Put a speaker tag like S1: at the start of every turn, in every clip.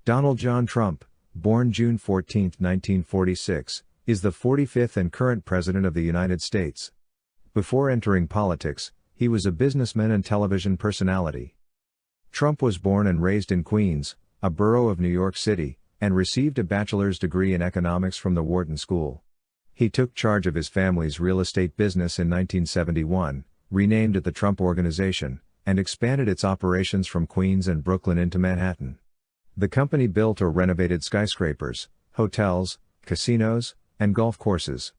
S1: Donald John Trump, born June 14, 1946, is the 45th and current President of the United States. Before entering politics, he was a businessman and television personality. Trump was born and raised in Queens, a borough of New York City, and received a bachelor's degree in economics from the Wharton School. He took charge of his family's real estate business in 1971, renamed it the Trump Organization, and expanded its operations from Queens and Brooklyn into Manhattan. The company built or renovated skyscrapers, hotels, casinos, and golf courses.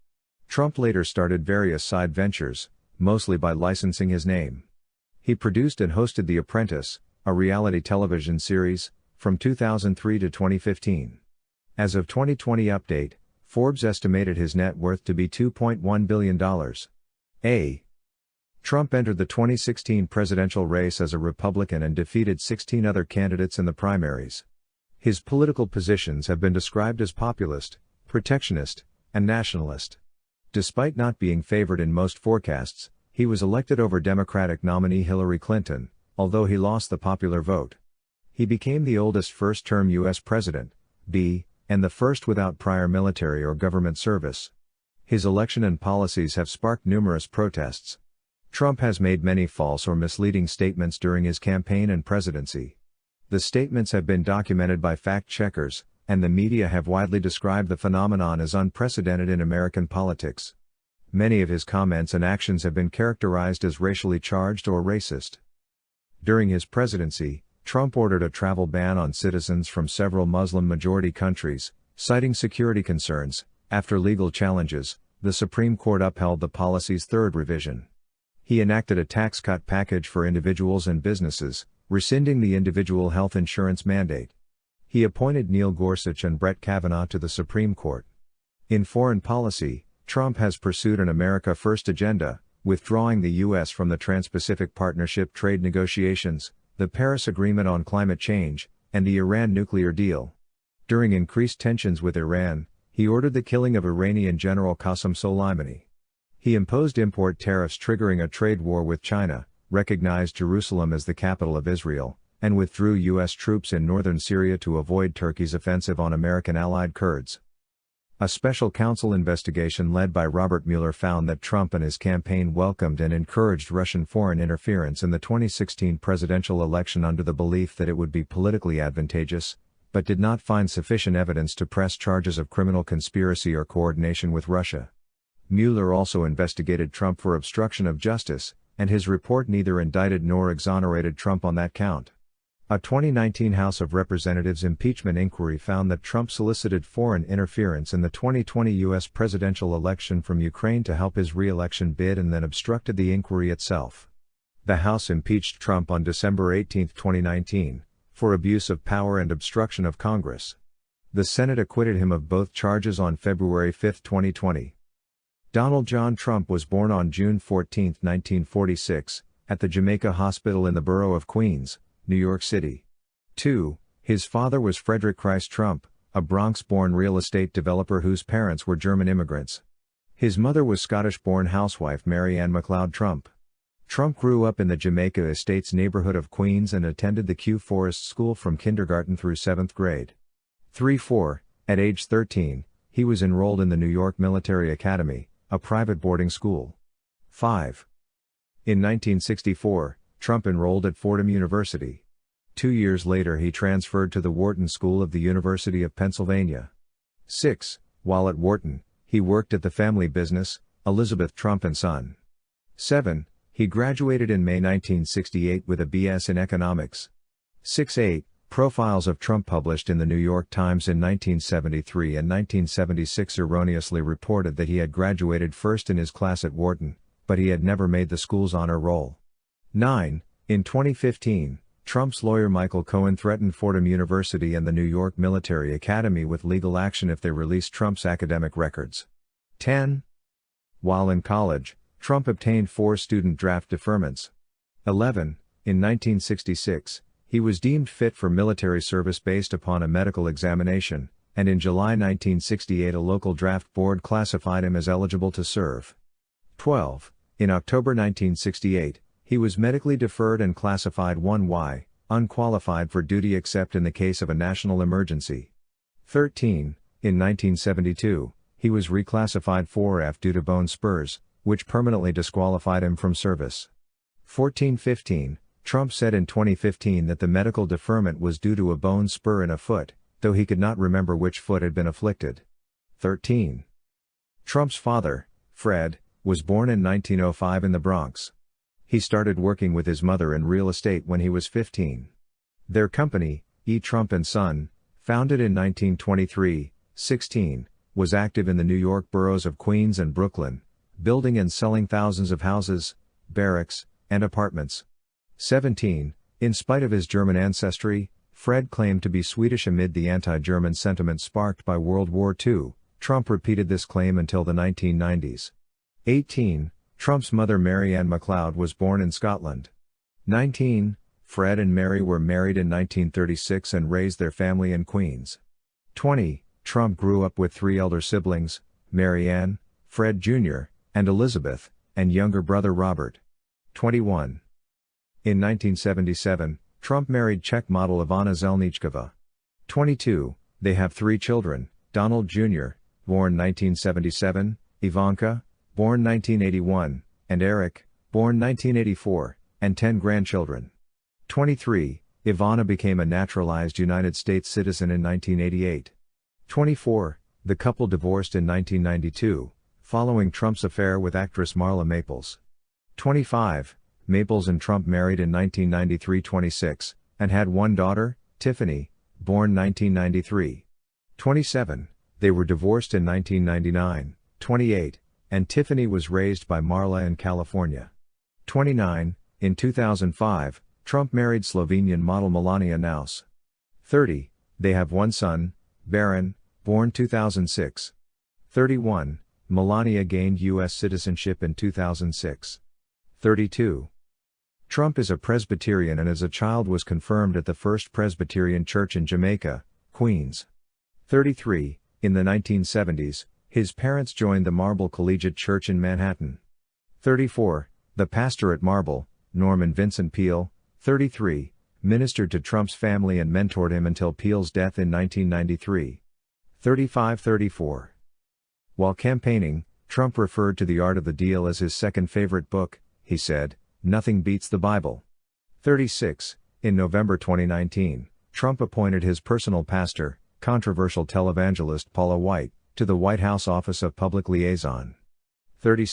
S1: Trump later started various side ventures, mostly by licensing his name. He produced and hosted The Apprentice, a reality television series, from 2003 to 2015. As of 2020 update, Forbes estimated his net worth to be $2.1 billion. Trump entered the 2016 presidential race as a Republican and defeated 16 other candidates in the primaries. His political positions have been described as populist, protectionist, and nationalist. Despite not being favored in most forecasts, he was elected over Democratic nominee Hillary Clinton, although he lost the popular vote. He became the oldest first-term U.S. president, and the first without prior military or government service. His election and policies have sparked numerous protests. Trump has made many false or misleading statements during his campaign and presidency. The statements have been documented by fact-checkers, and the media have widely described the phenomenon as unprecedented in American politics. Many of his comments and actions have been characterized as racially charged or racist. During his presidency, Trump ordered a travel ban on citizens from several Muslim-majority countries, citing security concerns. After legal challenges, the Supreme Court upheld the policy's third revision. He enacted a tax cut package for individuals and businesses, rescinding the individual health insurance mandate. He appointed Neil Gorsuch and Brett Kavanaugh to the Supreme Court. In foreign policy, Trump has pursued an America First agenda, withdrawing the U.S. from the Trans-Pacific Partnership trade negotiations, the Paris Agreement on climate change, and the Iran nuclear deal. During increased tensions with Iran, he ordered the killing of Iranian General Qasem Soleimani. He imposed import tariffs triggering a trade war with China, recognized Jerusalem as the capital of Israel, and withdrew U.S. troops in northern Syria to avoid Turkey's offensive on American allied Kurds. A special counsel investigation led by Robert Mueller found that Trump and his campaign welcomed and encouraged Russian foreign interference in the 2016 presidential election under the belief that it would be politically advantageous, but did not find sufficient evidence to press charges of criminal conspiracy or coordination with Russia. Mueller also investigated Trump for obstruction of justice, and his report neither indicted nor exonerated Trump on that count. A 2019 House of Representatives impeachment inquiry found that Trump solicited foreign interference in the 2020 U.S. presidential election from Ukraine to help his re-election bid and then obstructed the inquiry itself. The House impeached Trump on December 18, 2019, for abuse of power and obstruction of Congress. The Senate acquitted him of both charges on February 5, 2020. Donald John Trump was born on June 14, 1946, at the Jamaica Hospital in the borough of Queens, New York City. 2. His father was Frederick Christ Trump, a Bronx-born real estate developer whose parents were German immigrants. His mother was Scottish-born housewife Mary Ann MacLeod Trump. Trump grew up in the Jamaica Estates neighborhood of Queens and attended the Kew Forest School from kindergarten through 7th grade. 3-4. At age 13, he was enrolled in the New York Military Academy, a private boarding school. 5. In 1964, Trump enrolled at Fordham University. 2 years later he transferred to the Wharton School of the University of Pennsylvania. 6. While at Wharton, he worked at the family business, Elizabeth Trump & Son. 7. He graduated in May 1968 with a B.S. in economics. 6-8. Profiles of Trump published in the New York Times in 1973 and 1976 erroneously reported that he had graduated first in his class at Wharton, but he had never made the school's honor roll. 9. In 2015, Trump's lawyer Michael Cohen threatened Fordham University and the New York Military Academy with legal action if they released Trump's academic records. 10. While in college, Trump obtained 4 student draft deferments. 11. In 1966, he was deemed fit for military service based upon a medical examination, and in July 1968 a local draft board classified him as eligible to serve. 12. In October 1968, he was medically deferred and classified 1Y, unqualified for duty except in the case of a national emergency. 13. In 1972, he was reclassified 4F due to bone spurs, which permanently disqualified him from service. 14-15, Trump said in 2015 that the medical deferment was due to a bone spur in a foot, though he could not remember which foot had been afflicted. 13. Trump's father, Fred, was born in 1905 in the Bronx. He started working with his mother in real estate when he was 15. Their company, E. Trump & Son, founded in 1923-16, was active in the New York boroughs of Queens and Brooklyn, building and selling thousands of houses, barracks, and apartments. 17. In spite of his German ancestry, Fred claimed to be Swedish amid the anti-German sentiment sparked by World War II. Trump repeated this claim until the 1990s. 18. Trump's mother Mary Ann MacLeod was born in Scotland. 19. Fred and Mary were married in 1936 and raised their family in Queens. 20. Trump grew up with 3 elder siblings, Mary Ann, Fred Jr., and Elizabeth, and younger brother Robert. 21. In 1977, Trump married Czech model Ivana Zelníčková. 22. They have 3 children, Donald Jr., born 1977, Ivanka, born 1981, and Eric, born 1984, and 10 grandchildren. 23. Ivana became a naturalized United States citizen in 1988. 24. The couple divorced in 1992, following Trump's affair with actress Marla Maples. 25. Maples and Trump married in 1993. 26, and had 1 daughter, Tiffany, born 1993. 27. They were divorced in 1999. 28, and Tiffany was raised by Marla in California. 29. In 2005, Trump married Slovenian model Melania Naus. 30. They have 1 son, Baron, born 2006. 31. Melania gained U.S. citizenship in 2006. 32. Trump is a Presbyterian and as a child was confirmed at the First Presbyterian Church in Jamaica, Queens. 33. In the 1970s, his parents joined the Marble Collegiate Church in Manhattan. 34. The pastor at Marble, Norman Vincent Peale, 33, ministered to Trump's family and mentored him until Peale's death in 1993. 35-34. While campaigning, Trump referred to The Art of the Deal as his second favorite book. He said, "Nothing beats the Bible." 36. In November 2019, Trump appointed his personal pastor, controversial televangelist Paula White, to the White House Office of Public Liaison. 37.